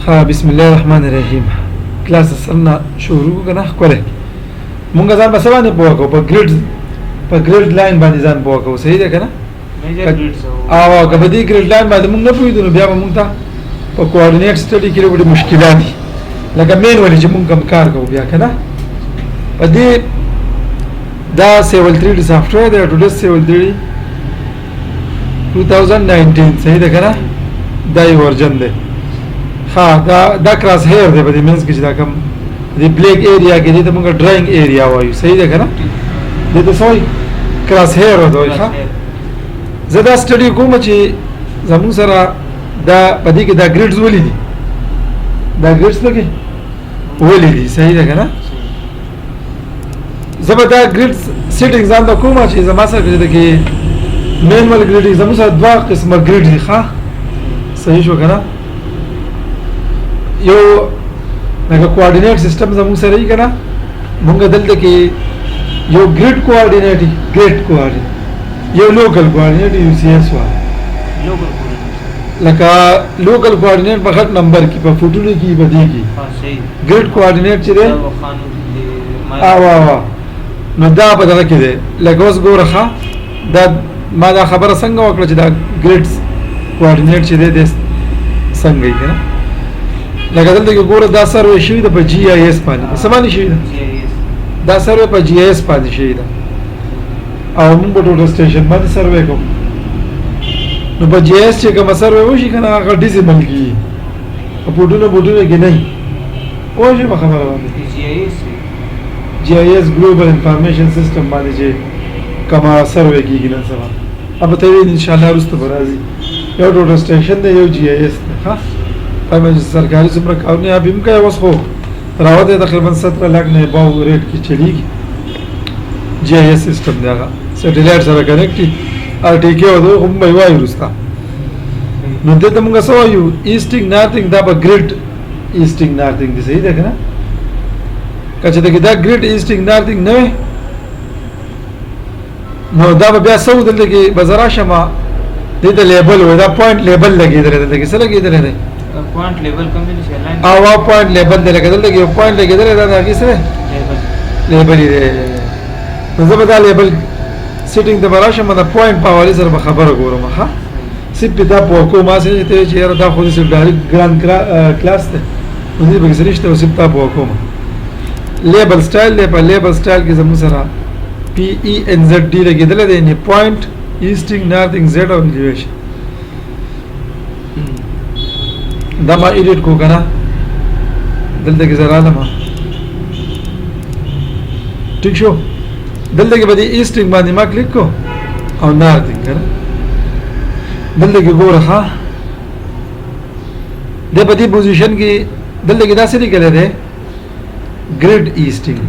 ها بسم الله الرحمن الرحیم. کلاس سره شروع کنه کوله مونږ ځان په سبا نه پوهه کو په ګریډ لاین باندې ځان پوهه کو صحیح ده کنه میجر ګریډ سو او کبدي ګریډ لاین باندې مونږ نه پوهیدو بیا مونږ ته په کوارډینیټ سټډي کې ډېر مشکلات دي لکه مین ولې چې مونږ کوم کار کوو بیا کنه په دې دا سیول 3 ډي سافټویر دی ټوډے سیول 3 2019 صحیح ده کنه دا یو ورژن دی ها دا کراس هیر دی په دې مینس کې چې دا کوم د بلیک ایریا کې دې ته موږ ډراینګ ایریا وایو صحیح ده کنه دې ته سوي کراس هیر وایي ها زه دا سټډي کوم چې زموږ سره دا په دې کې دا ګریډز ولې دي دا ګریډز لګي ولې دي صحیح ده کنه زه دا ګریډز سیټینګ ځان ته کوم چې زما سره کې مینوال ګریډ زموږ سره دوه قسمه ګریډ دي ښه صحیح شو کنه یو لکه کوارډینیټ سیستم زموږ سره یې کنه مونږ دلته کې یو ګریډ کوارډینیټ یو لوکل کوارډینیټ یو سی ایس وایي لکه لوکل کوارډینیټ په خط نمبر کې په فوټونو کې بدی کې ګریډ کوارډینیټ چې دی نو دا په دغه کې دی لکه اوس ګوره دا ما دا خبره څنګه وکړه چې دا ګریډ کوارډینیټ چې دی څنګه یې کنه لکه دلته کې ګوره دا سروې شوی ده په جی آی ایس باندې څه باندې شوی ده دا سروې په جی آی ایس باندې شوی ده او موږ په ټوټل سټیشن باندې سروې کوو نو په جی آی ایس چې کوم سروې وشي کنه هغه ډیزیمل کې په بوټونه کې نه او شي په خبره باندې جی آی ایس ګلوبل انفارمیشن سیستم باندې چې کما سروې کېږي نن سبا अब ته ان شاء الله رسته برازي یو ټوټل سټیشن دی یو جی آی ایس ها پای سرکاري څومره کارونه ابم کوي اوس خو راوته تقریبا 17 लाख نه باو ریټ کې چلیږي جی آی ایس سیستم دی هغه سټیلایټ سره کنیکټ ار ټی کې ودو هم به وایي رستا نو دته موږ سو یو ایسټینګ نارثینګ دا به ګریډ ایسټینګ نارثینګ دی صحیح ده کنه کچې دا ګریډ ایسټینګ نارثینګ نه نو دا بیا سو دلته کې بازار شمه دې ته لیبل وای دا پوینټ لیبل لګیدل دلته کې څه لګیدل دی پوینټ لیبل کمبینیشن لاین او پوینټ لیبل دې لګیدل کې پوینټ لګیدل دا هغه څه لیبل دی نو زه به دا لیبل سیټینګ د براشه مده پوینټ په حواله سره خبره ګورم ها سپ دا په کومه چې ته چې دا خو دې ډایرکټ ګران کلاس ته نو دې به سريشته او سپ تا په کومه لیبل سټایل دی په لیبل سټایل کې زموږ سره پی ای ان زد ډی لګیدل دی نه پوینټ ایسټینګ نارثینګ زد او ایلیویشن دا ما ایډیټ کو کنه دلته کې زرا ده ما ٹھیک شو دلته کې باندې ایسټینګ باندې ما کلیک کو او نارثینګ کنه دلته کې ګوره ها د په دې پوزیشن کې دلته کې دا څه لیکل دی ګریډ ایسټینګ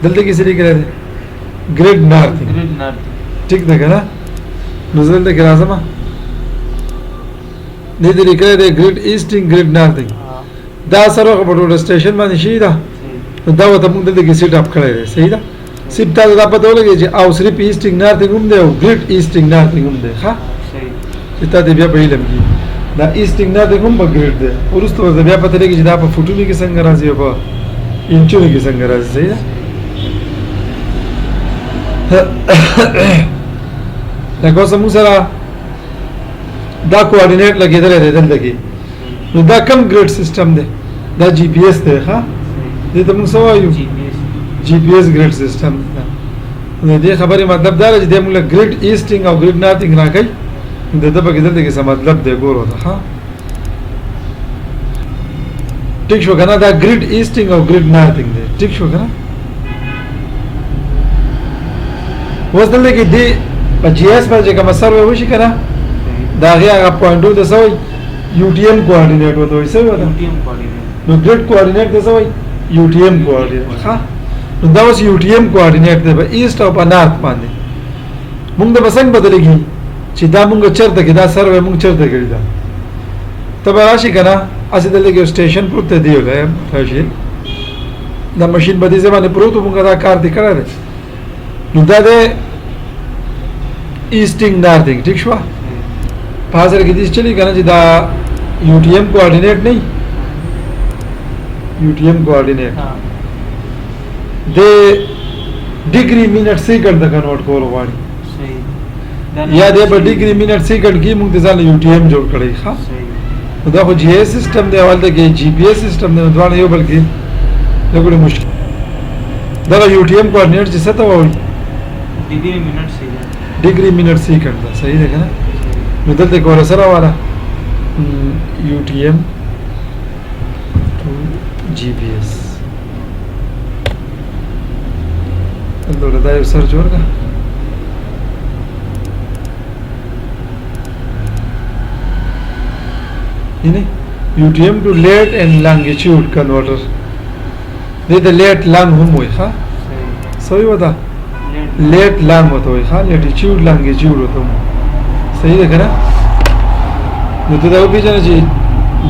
دلته کې څه لیکل دی ګریډ نارثینګ ٹھیک ده کنه نو دلته کې راځم دې دې لیکل دی ګریډ ایسټینګ ګریډ نارثینګ دا سره په ټوټل سټیشن باندې شي دا دا وته موږ دلته کې سیټ اپ کړی دی صحیح ده سیټ ته دا پته ولګي چې او صرف ایسټینګ نارثینګ هم دی او ګریډ ایسټینګ نارثینګ هم دی ښه صحیح چې تا دې بیا په علم کې دا ایسټینګ نارثینګ هم په ګریډ دی ورسته ورته بیا پته لګي چې دا په فوټونو کې څنګه راځي او په انچونو کې څنګه راځي صحیح ده لکه اوس موږ سره دا کوارډینیټ لګیدل دی دلته کې نو دا کم ګریډ سیستم دی دا جی پی ایس دی ښه دې ته موږ سوایو جی پی ایس ګریډ سیستم نو دې خبرې مطلب دا دی چې موږ ګریډ ایسټینګ او ګریډ نارثینګ راکړي د دې په کې دلته کې څه مطلب دی ګورو دا ښه ٹھیک شو کنه دا ګریډ ایسټینګ او ګریډ نارثینګ دی ٹھیک شو کنه اوس دلته کې دی په جی ایس باندې کوم سروې وشي کنه دا هغه پوینټو د سوي یو ټی ایم کوارډینیټ وته وي څه وته نو ګریډ کوارډینیټ د سوي یو ټی ایم کوارډینیټ ښه نو دا اوس یو ټی ایم کوارډینیټ دی په ایست او په نارث باندې موږ د بسنګ بدلېږي چې دا موږ چرته کې دا سروې موږ چرته کړی دا تبه راشي کنه اسی دلته کې سټیشن پروت دی ولې راشي دا ماشين باندې ځمانه پروت موږ دا کار دی کړی نو دا د ایسټینګ نارثینګ ٹھیک شو په حاضر کې دې چلی کنه چې دا یو ټی ایم کوارډینیټ نه UTM کوارډینیټ ها د ډیګري منټ سیکنډ ته کنورټ کول غواړي صحیح یا د په ډیګري منټ سیکنډ کې موږ د ځان UTM جوړ کړی ښه صحیح دا خو GIS سیستم دی ولته کې GPS سیستم دی دوه یو بل کې لګړي مشکل دا UTM کوارډینیټ چې څه ته وایي ډیګري منټ صحیح ډیګري منټ سیکنډ دا صحیح ده کنه نو دلته کوله سره والا UTM to GPS اندوله دا یو سرچ ورکا یعنی UTM to late and longitude converter دې ته late long هم وي ښه صحیح ودا late long وته وي ښه latitude longitude وته صحیح ده کنه نو ته دا وپېژنه چې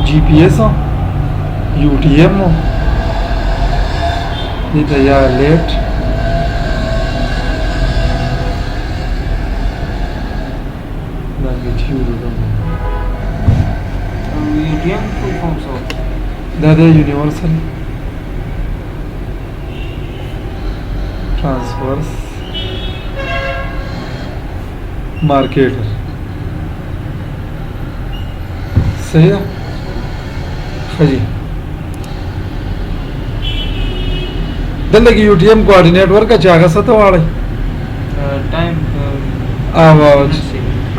GPS UTM دې ته یا late longitude وته UTM full form so دا د universal transverse marketer صحیح ده خجی دلته کې UTM کوارډینیټ ورکا چې هغه څه ته واړی time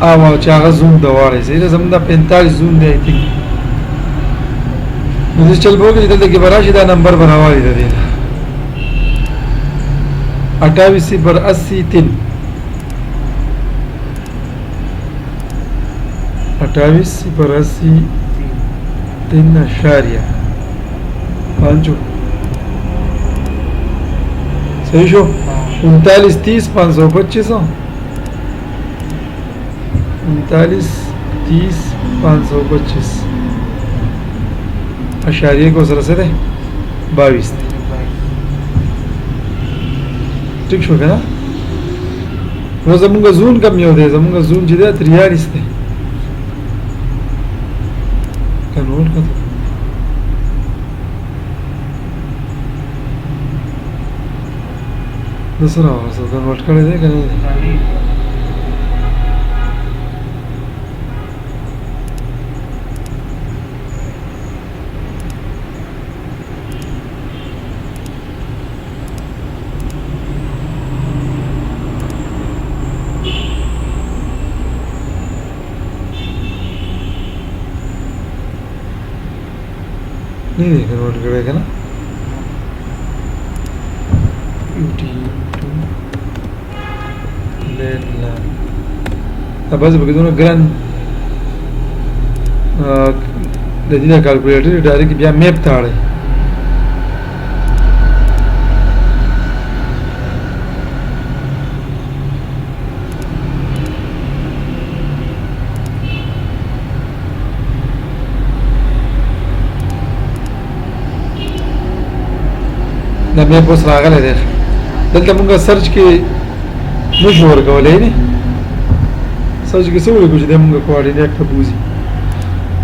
او چې هغه زوم ته واړی صحیح ده زموږ د 45 زوم دی آی تھنک نو چل بو کې دلته کې براشي دا نمبر بناوالي ده دی 28 پر 80 3 28 پر 80 3 اشاریه 5 صحیح شو 39 30 525 39 30 525 اشاریه کو سره سره 22 ٹھیک شو کنه نو زمونږ زون کم یو دی زمونږ زون چې دی 43 دی کنورټ کړه د سره اوسه کنورټ کړی دی کنه नहीं देखा नोट करेगा ना अब बस बगे दोनों ग्रैंड लजीदा कैलकुलेटर डायरेक्ट बिया मैप था रहे دا مې پوس راغلی دی دلته مونږ سرچ کې نشو ورکولی نه سرچ کې څه ولیکو چې دی مونږ کوارډینیټ ته بوځي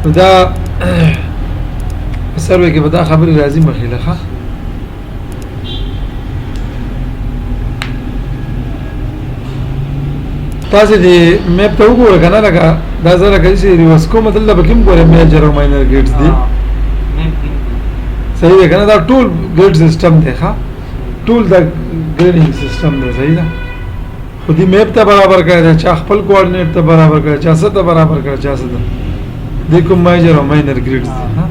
نو دا په سروې کې به دا خبرې راځي مخې له ښه تاسې دې میپ ته وګوره که نه لکه دا زه لکه چې ریورس کوم دلته به کې هم ګورې میجر او ماینر ګیټس دي صحیح ده کنه دا ټول ګریډ سیستم دی ښه ټول دا ګریډینګ سیستم دی صحیح ده خو دې میپ ته برابر کړی دی چا خپل کوارډینیټ ته برابر کړی چا څه ته برابر کړی چا څه ته دې کوم میجر او ماینر ګریډز دي ها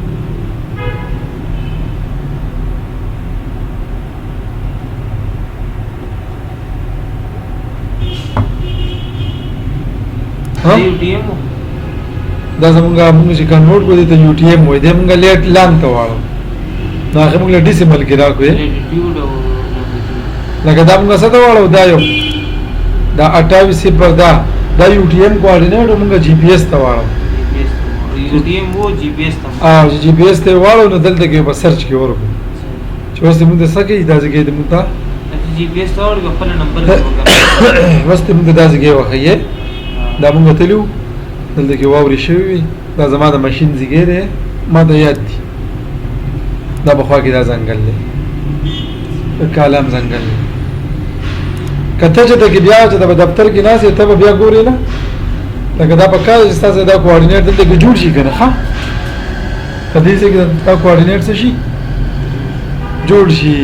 دا زمونږ چې کنورټ کړو دې ته UTM وایي دې مونږ لیټ لام ته واړو نو هغه موږ له ډیسیمل کې راکوې لکه دا موږ څه ته واړو دا یو دا 28 پر دا UTM کوارډینیټ موږ GPS ته واړو UTM وو GPS ته GPS ته واړو نو دلته کې به سرچ کې ورکو چې اوس موږ څه کې دا ځکه دې موږ ته GPS ته ورکو خپل نمبر واسطه موږ دا ځکه وخیه دا موږ تلو دلته کې واوري شوی دا زما د ماشين ځګې ده ما ته یاد دي دا بخوا کې دا ځنګل دی کالام ځنګل دی کته چې ته کې بیا چې د دفتر کې ناس ته بیا ګوري نه لکه دا په کار چې تاسو دا کوارډینیټ دلته کې جوړ شي کنه ها کدی چې دا کوارډینیټ څه شي جوړ شي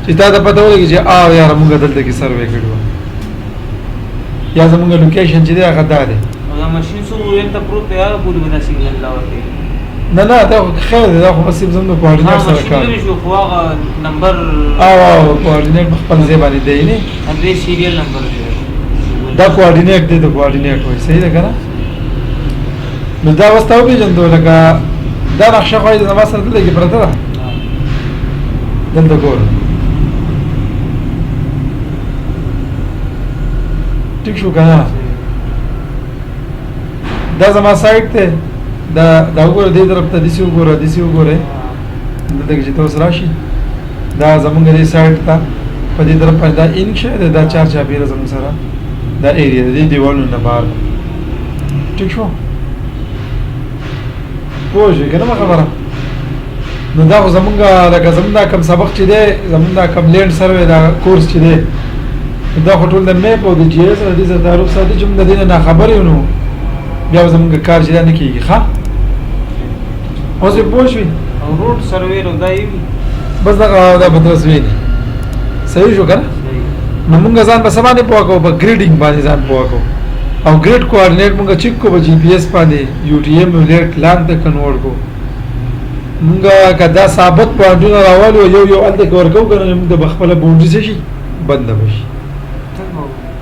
چې تا ته پته ولګي چې یار موږ دلته کې سروې کړو یا زموږ لوکیشن چې دی هغه دا دی دا ماشين څو وین ته پروت دی هغه پوری بنا سیګنال لاوته نه دا خیر دی دا خو بس زموږ کوارډینیټ سره کار دی شو خو هغه نمبر کوارډینیټ خپل ځای باندې دی نه اندې سیریل نمبر دی دا کوارډینیټ دی د کوارډینیټ وای صحیح ده کنه نو دا واستاو پیژندو لکه دا نقشه خو د ما سره دلته کې پرته ده دلته ګور ټیک شو کنه دا زما سایت ته دا وګوره دې طرف ته دسی وګوره دلته کې چې تاسو راشي دا زمونږ دې سایت ته په دې طرف باندې دا انشه دا چار چاپیره زموږ سره دا ایریا دې دیوالونو نه بار ټیک شو پوه کنه ما خبره نو دا خو زمونږه لکه زمونږ کم سبق چې دی زمونږ کم لینډ سروې دا کورس چې دی دا خو ټول د میپ او د جی ایس او د دې تعارف ساتي چې موږ د دې نه خبر یو نو بیا زمونږ کار چې دا نه کېږي ښه اوس یې پوه شوي او روډ سروې نو دا یې بس دا به تصویر صحیح شو که نه نو موږ ځان په څه باندې پوه کوو په ګریډینګ باندې ځان پوه کوو او ګریډ کوارډینیټ موږ چیک کوو په جی پی ایس باندې یو ټي ایم ولیټ لان ته کنورټ کوو موږ که دا ثابت پوینټونه راولو یو هلته کې ورکوو که نه موږ د خپله باونډري څه شي بنده به شي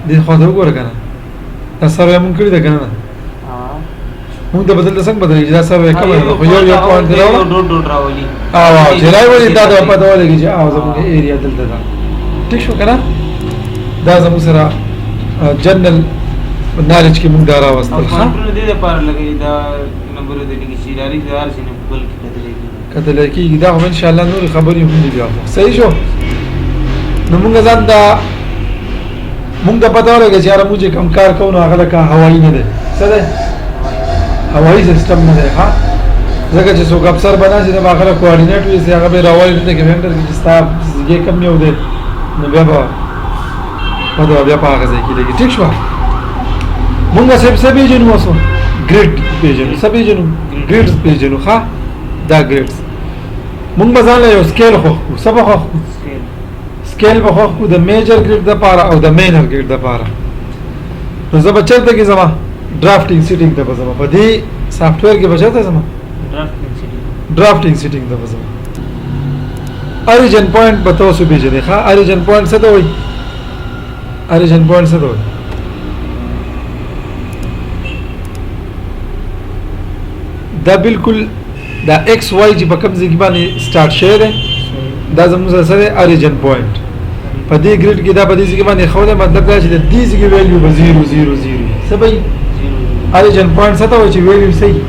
دې خوا ته وګوره که نه دا سروې مونږ کړې ده که نه مونږ ته به دلته څنګه بدلېږي چې دا سروې کمه ده خو یو پوینټ دې راوړه چې راولي دا ته پته ولګي چې زموږ ایریا دلته ده ټیک شو که نه دا زموږ سره جنرل نالج کې مونږ دا راوستل ښه دې دپاره لګوي دا نمبرونه دې لیکي چې ادارې د هر ځای نه ګوګل کې کتلی کېږي دا خو انشاءالله نورې خبرې هم دي بیا خو صحیح شو نو مونږ ځان دا مونږ ته پته ولګي چې یاره مونږ چې کوم کار کوو نو هغه لکه هوایي نه دی څه دی هوایي سیسټم نه دی ښه ځکه چې څوک افسر به ناست وي د به هغه کوارډینیټ وي چې هغه به یې راولي دلته کې وینډر کې چې ستا ځای کم یو دی نو بیا به پته به بیا په هغه ځای کې لګي ټیک شوه مونږ صرف څه پېژنو اوس ګریډ پېژنو څه پېژنو ګریډز پېژنو ښه دا ګریډز مونږ به ځان له یو سکیل خوښ کړو څه به خوښ کړو سکیل به خوښ کړو د میجر ګریډ دپاره او د مینر ګریډ دپاره نو زه به چېرته کې ځمه ډرافټینګ سیټینګ ته به ځمه په دې سافټویر کې به چېرته ځمه ډرافټینګ سیټینګ ته به ځمه اریجن پوینټ به تاسو پېژنئ ښه اریجن پوینټ څه ته وایي اریجن پوینټ څه ته وایي دا بالکل دا ایکس وائی چې په کوم ځای کې باندې سٹارټ شوی دی دا زموږ سره اریجن پوینټ په دې ګریډ کې دا په دې ځای کې باندې ښودی مطلب دا چې د دې ځای کې ویلیو به 0 0 0 څه به وي اریجن پوینټ څه ته وایي چې ویلیو څه وي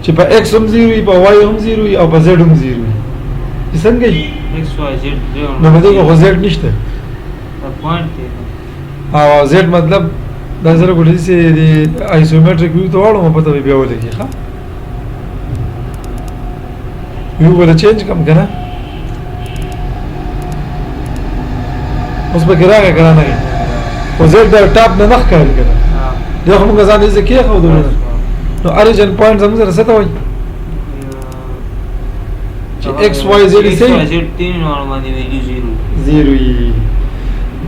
چې په ایکس هم 0 وي په وائی هم 0 وي او په زیډ هم 0 وي چې څنګه وي نو په دې کې خو زیډ نشته او زیډ مطلب دا سره ګورې چې د آیسومټریک ویو ته واړو په پته بیا ولګي ښه ویو به چینج کم که نه اوس به کې راغی که نه خو زیډ د ټاپ نه نه ښکاري که نه بیا خو موږ ځان دې کېښودو نه نو اریجن پوینټ زموږ سره څه ته وایي چې ایکس وائی زیډ یې صحیح 0 وي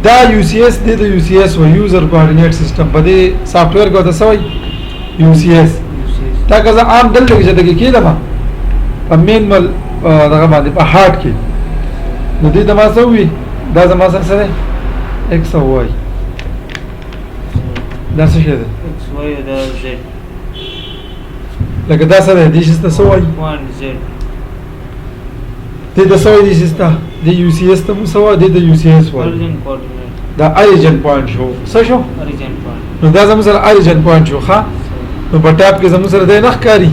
دا یو سی ایس دی د یو سی ایس و یوزر کوارډینیټ سیسټم په دې سافټویر کې ورته څه وایي یو سی ایس دا که زه عام دلته کې چې دغې کېدم په مین مل دغه باندې په هارډ کې نو دې ته ما څه ووي دا زما سره څه دی ایکس او وائی دا څه شی دی لکه دا څه دی دې شي ته څه وایي دې ته څه وایي دې شي ته د یو سی ایس ته مو څه وایي دې د یو سی ایس وایي دا اریجن پوینټ شو څه شو نو دا زموږ سره اریجن پوینټ شو ښه نو په ټاپ کې زموږ سره دی نه ښکاري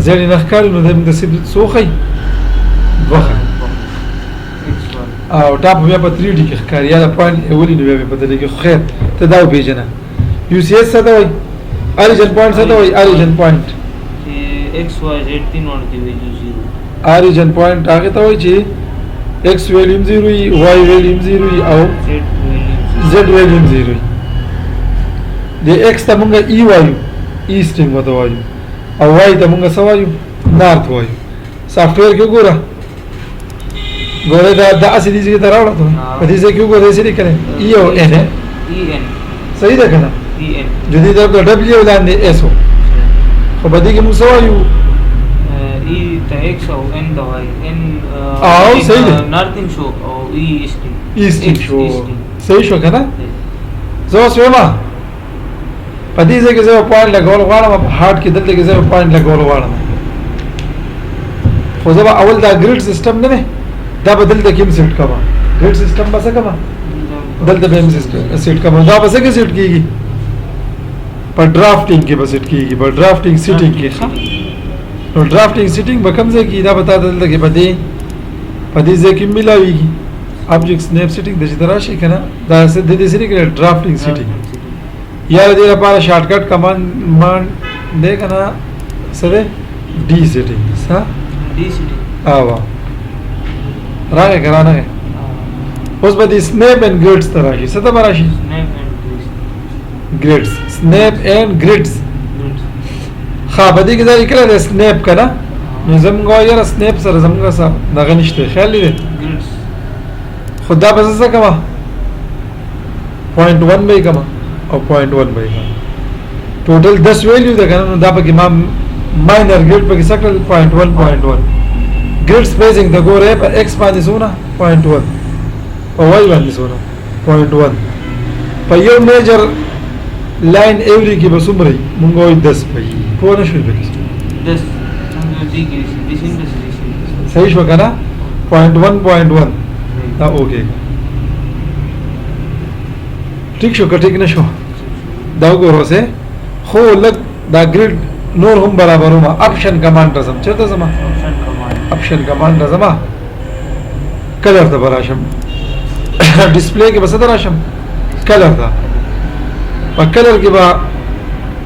زیډ یې نه ښکاري نو دی موږ ته صرف څو ښایي 2 ښایي او ټاپ بیا په 3D کې ښکاري یا د پوینټ ولې نو بیا مې پته لګي خو خیر ته دا وپېژنه یو سی ایس څه ته وایي اریجن پوینټ څه ته وایي اریجن پوینټ एक्स वाई जेड तीनों की वैल्यू 0 origin point هغه ته وایي چې x value 0 وي y value 0 وي او z value z value 0 وي د x ته موږ e وایو ایسټینګ وته وایو او y ته موږ څه وایو نارت وایو سافټویر کې ګوره دا اصلي دي چې دا راوړل په دې ځای کې ګوره دې سړي کړي e او n en صحیح ده کنه en جدي دا w ولاندې s خو په دې کې موږ څه وایو e ته x او n د وای n او صحیح ده نارتن شو او e ایسټینګ شو صحیح شو کنه زه اوس وایم په دې ځای کې زه پوینټ لګول غواړم په هارت کې دلته کې زه پوینټ لګول غواړم خو زه اول دا ګریډ سیستم نه دا بدل د کوم سیټ کما ګریډ سیستم بس کما دلته به سیټ کما دا بس کې سیټ کیږي په ډرافټینګ کې بس سیټ کیږي په ډرافټینګ سیټینګ کې نو ډرافټینګ سیټینګ به کوم ځای کې دا بتا دلته کې پدې ځای کې ملاويږي object snap setting د چې راشي کنه دا د دې سری کې ډرافټینګ سیټینګ یا دې لپاره شارټ کټ کمانډ دې کنه سره ډي سیټینګ ها D city आवा रागे कराना है उस बाद स्नैप एंड ग्रिड्स तरह की सदा बराशी snap and grids snap and grids खा बदी के ज़रिए क्या है स्नैप का ना निज़म को यार स्नैप सर ज़म का सा नगनिश्ते ख्याल ही ग्रिड्स खुदा बस ऐसा कमा 0.1 बाई कमा और 0.1 बाई कमा टोटल 10 वैल्यू देखा ना दापा की माम माइनर ग्रिड पर किसकल 0.1 ग्रिड स्पेसिंग द गोरे पर x बांधी सोना 0.1 और y बांधी सोना 0.1 पर ये मेजर लाइन एवरी की बस उम्र मुंगो 10 भाई पूरा शुरू पे 10 डी की दिस इन दिस सही शो का ना 0.1 ता ओके ठीक शो का ठीक ना शो दाव गोरो से हो लग दा ग्रिड नور هم برابر ما اپشن کمانډ رسم چرته زما اپشن کمانډ رسم کلر ته براشم ډسپلی کې بس ته راشم کلر ته په کلر کې با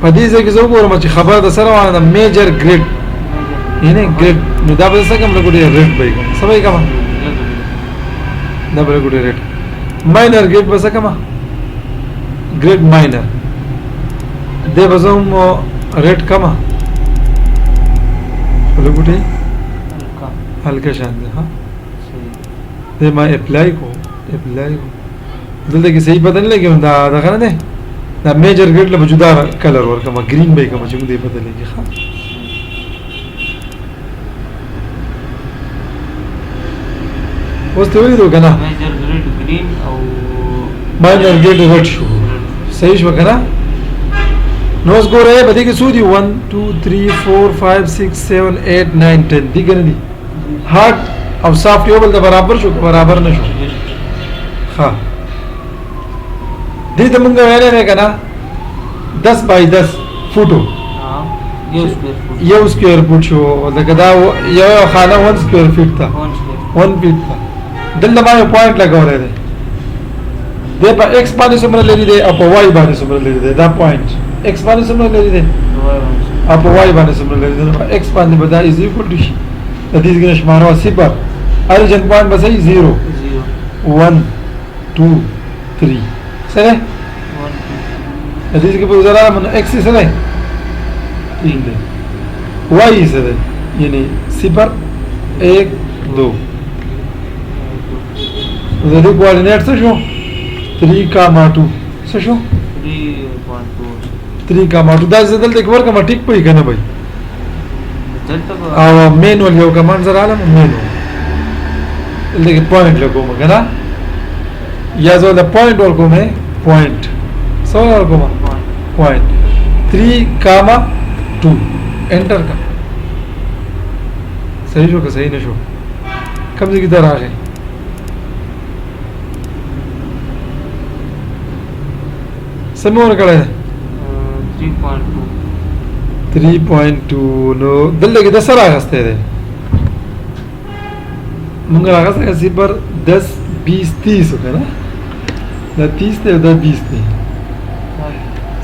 په دې ځای کې زه وګورم چې خبر د سره وانه میجر ګریډ یعنی ګریډ نو دا به څه کوم لګوډي ریډ به سمای کما دا به لګوډي ریډ ماینر ګریډ بس کما ګریډ ماینر دې بزوم रेट कमा लुगुटे हल्का शान दे हाँ दे मैं अप्लाई को दिल दे किसी बदलने लगे उन दा करना दे दा मेजर ग्रेड ले बजुदा कलर और कमा ग्रीन बाई कमा चुंग दे बदलेंगे हाँ उस तो वही तो करना मेजर ग्रेड ग्रीन और माइनर ग्रेड रेड शू सही शू करना नोस गो रहे बदी के सूदी 1 2 3 4 5 6 7 8 9 10 दी गने दी हार्ड अब सॉफ्ट यो बल बराबर शो बराबर न शो हां दी त मंगा वेने ने कना 10 बाय 10 फुटो हां ये स्क्वायर फुट शो लगा ये खाना 1 स्क्वायर फीट था 1 फीट था दिल दबा पॉइंट लगा रहे थे दे पर x बाने से ले ली दे अब y बाने से ले ली दे दा पॉइंट x बाने से ले ली दे अब y बाने से ले ली दे x बाने बता is equal to that is गना शमारो सिपर origin point बस है 0 1 2 3 सही है 1 2 के पूरा जरा मन x से है 3 दे y से है यानी सिपर 1 2 उधर कोऑर्डिनेट से शो 3,2 से शो 3,2 دا زدل د کور کوم ټیک پي کنه بھائی او مینوال یو کمانډ زرا علم مینوال دغه پوینټ لګوم کنه یا زو د پوینټ ورکوم پوینټ سو ورکوم پوینټ 3,2 انټر کا صحیح شو که صحیح نشو کم ځای کې دا راغی سمور کړه 3.2 نو دلته کې د سره راغسته ده مونږ راغسته چې پر 10 20 30 وکړه دا 30 ته دا 20 ته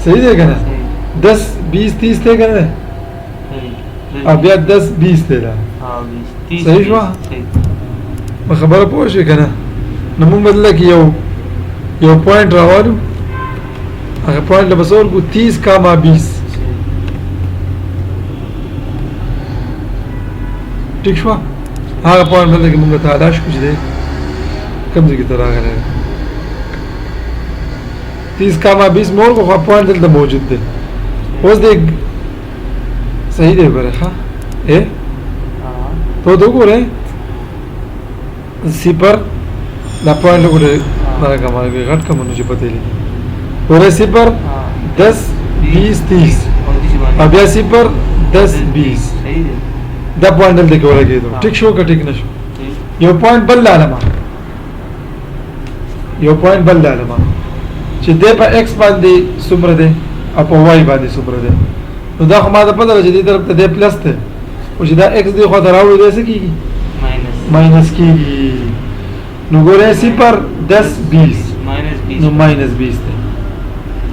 صحیح ده کنه 10 20 30 ته کنه او بیا 10 20 دی دا صحیح شو ما خبره پوه شئ که نه نو مونږ بدله کې یو پوینټ راوالو هغه پوینټ له بس ورکو 30,20 ٹھیک شو هغه پوینټ بدله کې مونږ ته تلاش کو چې دی کوم ځای کې ته راغلی 30,20 مور کو خو پوینټ دلته موجود دی اوس دی صحیح دی ګوره ښه تو تو ګوره صفر دا پوینټ ګوره مرګه غټ کومونه چې پته لګي ګوره صفر 10 20 30 او بیا صفر 10 20 دا پوینټ دلته کې ورګېدو ټیک شو که ټیک نشو یو پوینټ بل لاله چې دی په ایکس باندې څومره دی او په وای باندې څومره دی نو دا خو ما ته پته ده چې دې طرف ته دی پلس دی خو چې دا ایکس دی خواته راوړو دی څه کېږي ماینس کېږي نو ګورئ صفر 10 20 نو ماینس 20 دی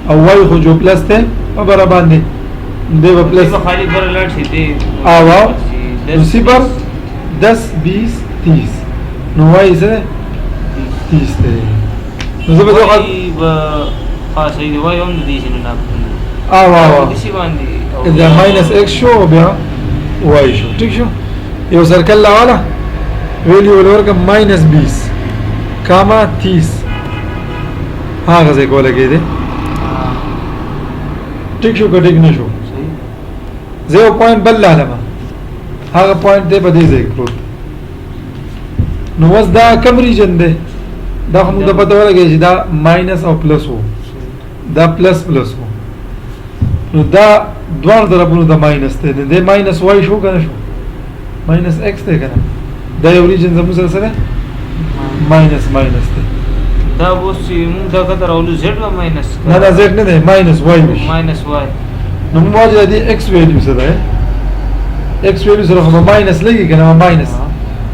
او وای خو جو پلس دی په بره باندې دی به پلس او نو صفر 10 20 30 نو وای څه دی 30 دی نو زه به صحیح دی وای هم د دې شي نه دا ماینس ایکس شو بیا وای شو ٹھیک شو یو سرکل لاواله ویلیو ورکه ماینس 20 کاما 30 هغه ځای کوله کې دی ٹھیک شو که ټیک نه شو زه یو پوینټ بل لالم هغه پوینټ دی په دې ځای کې پروت نو اوس دا کوم ریجن دی دا خو موږ ته پته ولګېږي چې دا ماینس او پلس و دا پلس و نو دا دواړو طرفونو د ماینس دی نو دی ماینس وای شو که نه شو ماینس ایکس دی که نه دا یو ریجن زموږ سره سره ماینس دی دا اوس چې موږ دا کته راولو زیډ به ماینس نه دا زیډ نه دی ماینس وای نو موږ وایو چې د ایکس ویلیو څه دی ایکس ویلیو سره خو به ماینس لګي که نه ماینس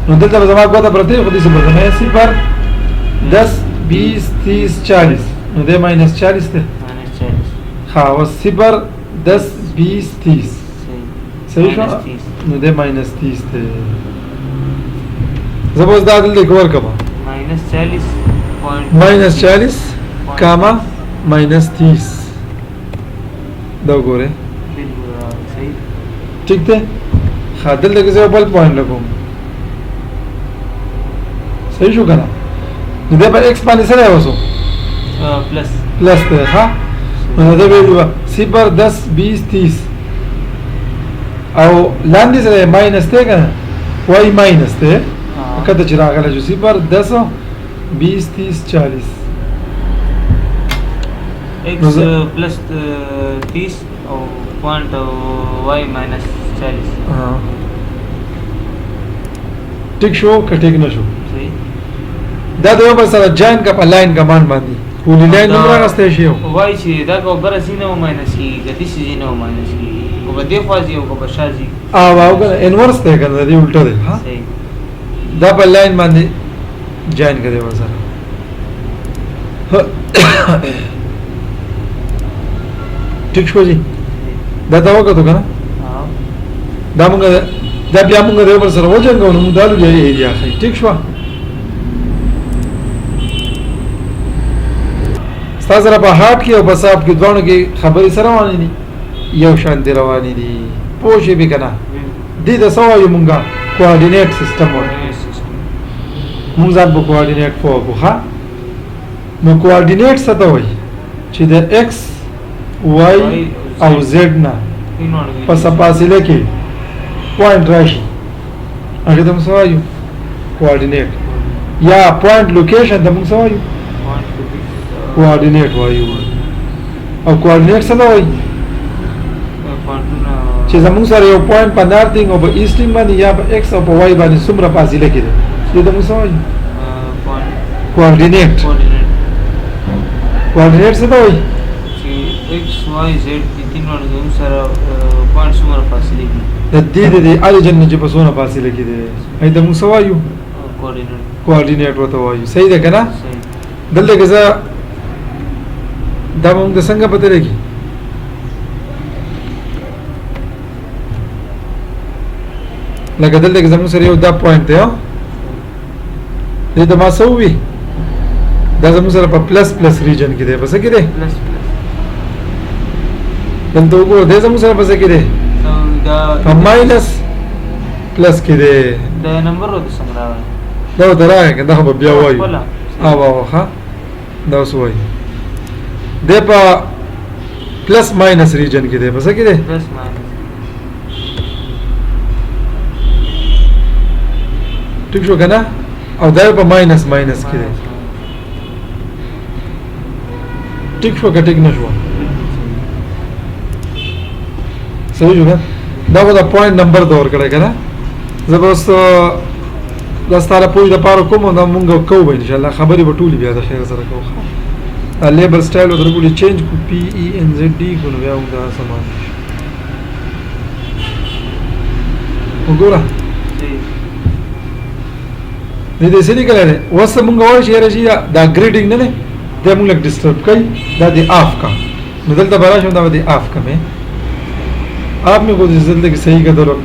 نو دلته به زما ګوته پرته وي خو داسې به زما صفر 10 20 30 40 نو دی ماینس 40 دی ها اوس صفر 10 20 30 صحیح شو نو دی ماینس 30 دی زه به اوس دا دلته کې ورکړم ماینس 40 کاما ماینس 30 دا وګورئ ٹھیک دی ښه دلته کې زه بل پوینټ لګوم صحیح شو که نه نو دی په ایکس باندې سره اوسو پلس دی ښه نو دا ویلیو صفر 10 20 30 او لاندې سره ماینس دی که نه وای ماینس دی کته چې راغلی شو صفر 10 20 30 40 ایکس پلس 30 او پوینٹ وای ماینس 40 ټیک شو که ټیک نه شو دا د یو بل سره جاین کا په لاین کمان باندې پولی لاین نوم راغستی شي وای چې دا که بره ځي نه ماینس کېږي که داسې ځي نه ماینس کېږي که به دې خوا ځي او که به شا ځي او که نه انورس دی که نه د دې الټه دی دا په لاین باندې جاین که دی ورسره ټیک شو جي دا ته وکتو که نه دا مونږ دا بیا مونږ د یو بل سره وجنګو نو مونږ دا لږ ایریا ښایي ټیک شوه ستا سره په هارډ کې او په سافټ کې دواړو کې خبرې سره روانې دي یو شانتې روانې دي پوه شوې بې که نه دې ته څه وایو مونږه کوارډینیټ سیسټم وایو مونږ ځان په کوارډینیټ پوه کړو ښه نو کوارډینیټ څه ته وایي چې د ایکس وای او زیډ نه په فاصله کې پوینټ راشي هغه ته موږ څه وایو کوارډینیټ یا پوینټ لوکیشن ته موږ څه وایو کوارډینیټ وایو او کوارډینیټ څه ته وایي چې زموږ سره یو پوینټ په نارتینګ او په ایسټینګ باندې یا په ایکس او په وای باندې څومره فاصله کې ده دې ته موږ څه وایو کوارډینیټ کوارډینیټ څه ته وایي ایکس وای زیډ د تینو زموږ سره پوینټ څومره فاصله کې د دې د اریجن نه چې په څونه فاصله کې ده ای ته موږ څه وایو کوارډینیټ ورته وایو صحیح ده که نه دلته کې زه دا به موږ د څنګه پته لګي لکه دلته کې زموږ سره یو دا پوینټ دی دې ته ما څه ووي دا زموږ سره په پلس پلس ریجن کې دی په څه کې دی دلته وګورو دې زموږ سره په څه کې دی په ماینس پلس کې دی دا نمبر ورته څنګه راغلی دا ورته راغی که دا خو به بیا وایو ښه دا اوس وایي دی په پلس ماینس ریجن کې دی په څه کې دی ٹھیک شو که نه او دا په ماینس ماینس کې دی ٹھیک شو که ٹھیک نه شو صحیح شو که دا به دا پوینټ نمبر ته ورکړی که نه زه به اوس دا ستا لپاره دپاره کوم دا مونږ کوو به انشاءالله خبرې به ټولې بیا د خیر سره کوو لیبل سټایل ورته بولي چینج کو پی ای ان زد ډي کو نو بیا موږ دا سامان وګوره دې څه لیکلی دی اوس مونږ وایو چې یاره چې دا ګریډینګ نه دی دا مونږ لږ ډسټرب کوي دا دې آف کا نو دلته به راشم دا به دې آف کا مې آپ میں کو دلته کې صحیح کړه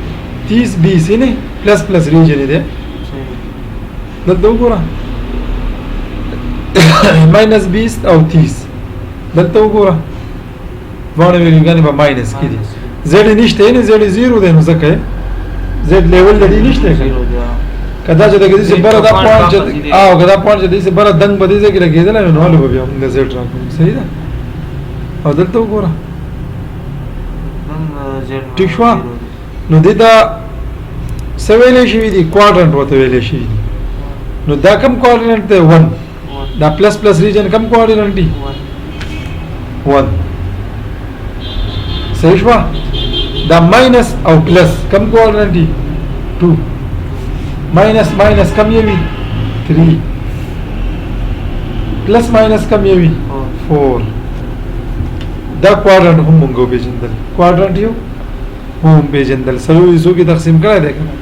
30 20 یې نه پلس پلس ریجن دی دلته وګوره ماینس 20 او 30 دلته وګوره باندې ویلګانې به ماینس کې دي زد نشته نه زد 0 دی نو ځکه زد لیول د دې نشته کدا چې دغه دې بره دا پوینټ چې او کدا پوینټ چې دې بره دنګ بده ځکه لګیدل نو له بیا موږ زد راکوم صحیح ده او دلته وګوره ٹھیک شو نو دې دا سویلې شي دي کوادرنټ وته ویلې شي نو دا کم کوارډینیټ دی 1 دا پلس پلس ریجن کم کوارډینیټ دی 1 صحیح شو دا ماینس او پلس کم کوارډینیټ دی 2 ماینس ماینس کم یوي 3 پلس ماینس کم یوي 4 دا کوادرنټ هم مونږ پیژندل کوادرنټ یو هم پیژندل سلو یې کې تقسیم کړی دی کنه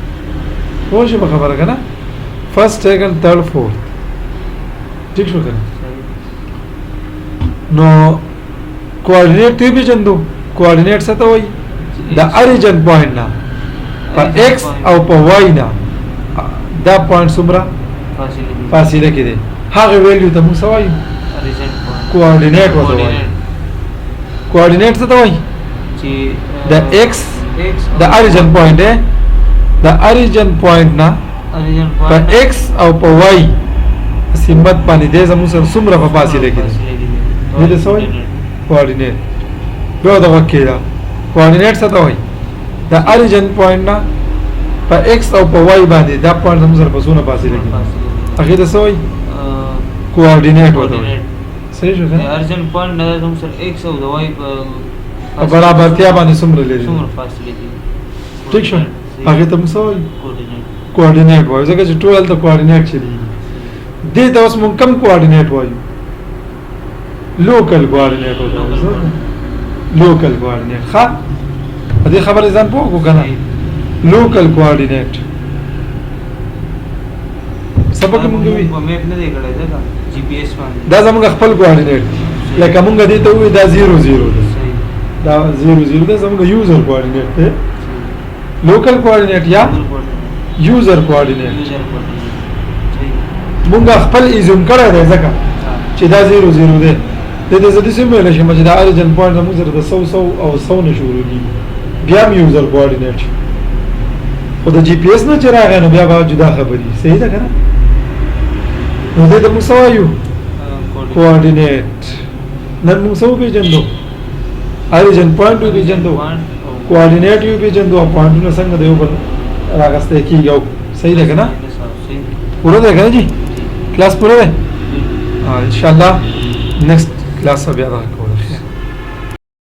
خو شي خبره کنه فرست سیکنڈ تھرڈ فورتھ ٹھیک شو کنه نو کوآرډینیټ تی پیژندو کوآرډینیټ څه ته وایي د اریجن پوینټ نه په ایکس او په وائی نه دا پوینټ څومره فاصله کې دی هغه ویلیو ته موږ څه وایو کوآرډینیټ ورته وایي کوآرډینیټ څه ته وایي چې د ایکس د اریجن پوینټ دی د اریجن پوینټ نه په ایکس او په وائی سمت باندې دې زموږ سره څومره په فاصله کې دی دې څه وایي کوآرډینیټ بیا دغه کېده کوآرډینیټ څه ته وایي د اریجن پوینټ نه په ایکس او په وائی باندې دا پوینټ زموږ سره په څونه فاصله کې دی هغې ته څه وایي کوآرډینیټ ورته وایي صحیح شو کنه اریجن پوینټ نه زموږ سره ایکس او د وائی په برابرتیا باندې څومره لري فاصله کې ټیک شو هغې ته موږ څه وایي کوآرډینیټ وایو ځکه چې ټول هلته کوآرډینیټ چلیږي دې ته اوس موږ کم کوآرډینیټ وایو لوکل کوآرډینیټ ورته وایو لوکل کوآرډینیټ ښه په دې خبرې ځان پوه کړو که نه لوکل کوآرډینیټ سبق موږ وي میپ نه دی کړی ځکه جی پی ایس باندې دا زموږ خپل کوآرډینیټ لکه موږ دې ته وایو دا 0 0 دی دا 0 0 دی زموږ یوزر کوآرډینیټ دی لوکل کوآرډینیټ یا یوزر کوآرډینیټ مونږ خپل ایزوم کړی دی ځکه چې دا 0 0 دی د دې زه داسې ویلی شم چې دا اریجن پوینټ زموږ سره د 100 او 100 نه شروع کېږي بیا هم یوزر کوآرډینیټ خو د جی پی ایس نه چې راغی نو بیا به جدا خبرې صحیح ده که نه نو دې ته موږ څه وایو کوآرډینیټ نن موږ څه وپېژندو اریجن پوینټ وپېژندو کوآرډینیټ وپېژندو او پوینټونه څنګه د یو بل راغسته کیږي او صحیح ده که نه پوره ده که نه جی کلاس پوره ده ان شاء الله نیکسٹ کلاس بیا راغلو